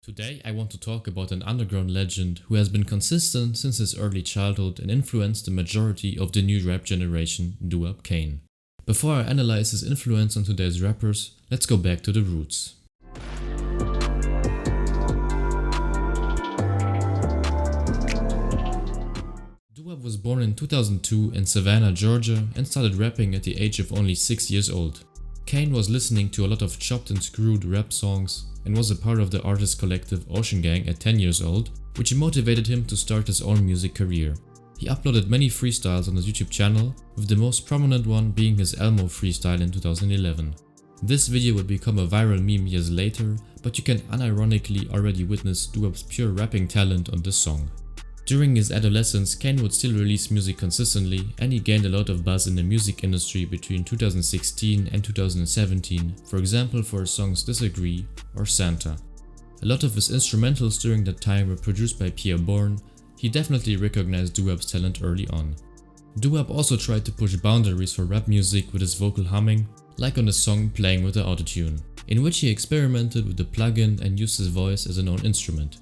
Today I want to talk about an underground legend who has been consistent since his early childhood and influenced the majority of the new rap generation, Duwap Kaine. Before I analyze his influence on today's rappers, let's go back to the roots. Duwap was born in 2002 in Savannah, Georgia and started rapping at the age of only 6 years old. Kaine was listening to a lot of chopped and screwed rap songs and was a part of the artist collective Ocean Gang at 10 years old, which motivated him to start his own music career. He uploaded many freestyles on his YouTube channel, with the most prominent one being his Elmo freestyle in 2011. This video would become a viral meme years later, but you can unironically already witness Duwap's pure rapping talent on this song. During his adolescence, Kaine would still release music consistently, and he gained a lot of buzz in the music industry between 2016 and 2017, for example for his songs Disagree or Santa. A lot of his instrumentals during that time were produced by Pierre Bourne. He definitely recognized Duwap's talent early on. Duwap also tried to push boundaries for rap music with his vocal humming, like on the song Playing with the Autotune, in which he experimented with the plugin and used his voice as a known instrument.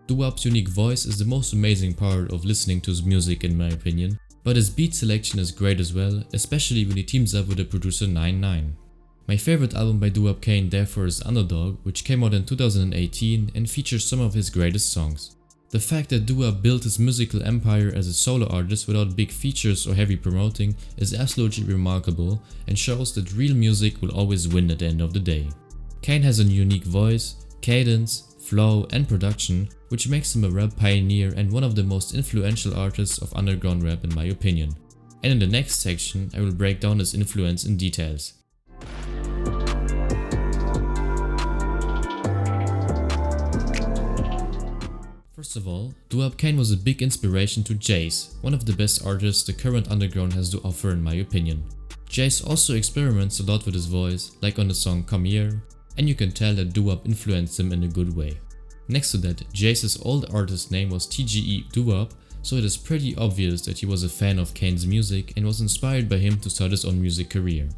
Duwap's unique voice is the most amazing part of listening to his music in my opinion, but his beat selection is great as well, especially when he teams up with the producer 99. My favorite album by Duwap Kaine therefore is Underdog, which came out in 2018 and features some of his greatest songs. The fact that Duwap built his musical empire as a solo artist without big features or heavy promoting is absolutely remarkable and shows that real music will always win at the end of the day. Kaine has a unique voice, cadence, flow and production, which makes him a rap pioneer and one of the most influential artists of underground rap in my opinion. And in the next section I will break down his influence in details. First of all, Duwap Kaine was a big inspiration to Jace, one of the best artists the current underground has to offer in my opinion. Jace also experiments a lot with his voice, like on the song Come Here, and you can tell that Duwap influenced him in a good way. Next to that, Jace's old artist name was TGE Duwap, so it is pretty obvious that he was a fan of Kaine's music and was inspired by him to start his own music career.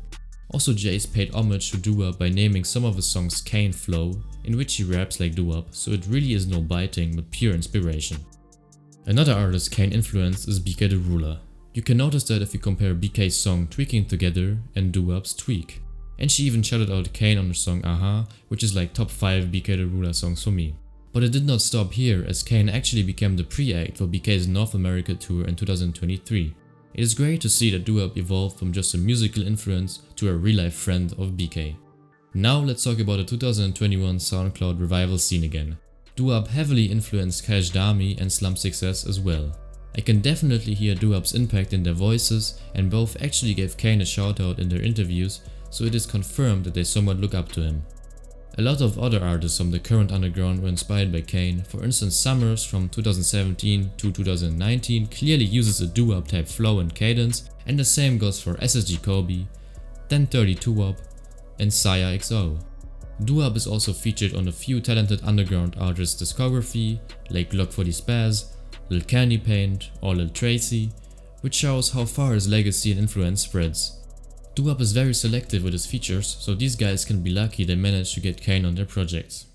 Also, Jace paid homage to Duwap by naming some of his songs Kaine Flow, in which he raps like Duwap, so it really is no biting but pure inspiration. Another artist Kaine influenced is BK the Ruler. You can notice that if you compare BK's song Tweaking Together and Duwap's Tweak. And she even shouted out Kaine on her song Aha, which is like top 5 BK the Ruler songs for me. But it did not stop here, as Kaine actually became the pre-act for BK's North America tour in 2023. It is great to see that Duwap evolved from just a musical influence to a real-life friend of BK. Now let's talk about the 2021 SoundCloud revival scene again. Duwap heavily influenced Cash Dami and Slum Success as well. I can definitely hear Duwap's impact in their voices, and both actually gave Kaine a shout out in their interviews, so it is confirmed that they somewhat look up to him. A lot of other artists from the current underground were inspired by Kaine. For instance, Summers from 2017 to 2019 clearly uses a Duwap type flow and cadence, and the same goes for SSG Kobe, 1030 Duwap and Saya XO. Duwap is also featured on a few talented underground artists' discography like Glock 40 Spaz, Lil Candy Paint or Lil Tracy, which shows how far his legacy and influence spreads. Duwap is very selective with his features, so these guys can be lucky they managed to get Kaine on their projects.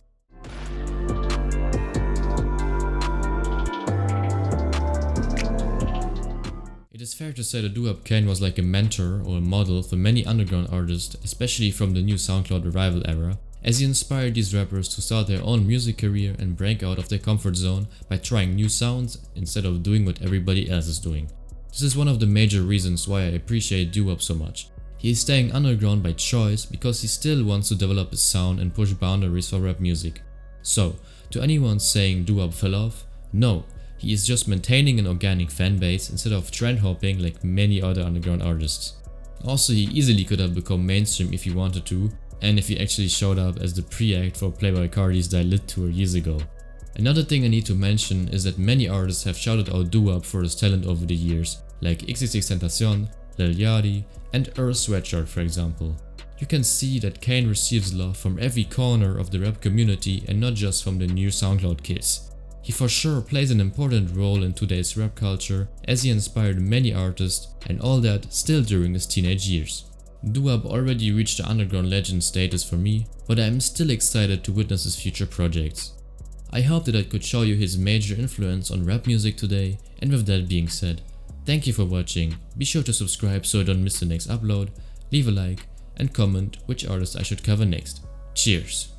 It is fair to say that Duwap Kaine was like a mentor or a model for many underground artists, especially from the new SoundCloud revival era, as he inspired these rappers to start their own music career and break out of their comfort zone by trying new sounds instead of doing what everybody else is doing. This is one of the major reasons why I appreciate Duwap so much. He is staying underground by choice because he still wants to develop his sound and push boundaries for rap music. So, to anyone saying Duwap fell off, no, he is just maintaining an organic fanbase instead of trend hopping like many other underground artists. Also, he easily could have become mainstream if he wanted to, and if he actually showed up as the pre-act for Playboi Carti's Die Lit tour years ago. Another thing I need to mention is that many artists have shouted out Duwap for his talent over the years, like XXXTentacion, Lil Yachty and Earl Sweatshirt for example. You can see that Kaine receives love from every corner of the rap community and not just from the new SoundCloud kids. He for sure plays an important role in today's rap culture, as he inspired many artists, and all that still during his teenage years. Duwap already reached the underground legend status for me, but I am still excited to witness his future projects. I hope that I could show you his major influence on rap music today, and with that being said, thank you for watching. Be sure to subscribe so you don't miss the next upload, leave a like and comment which artist I should cover next. Cheers!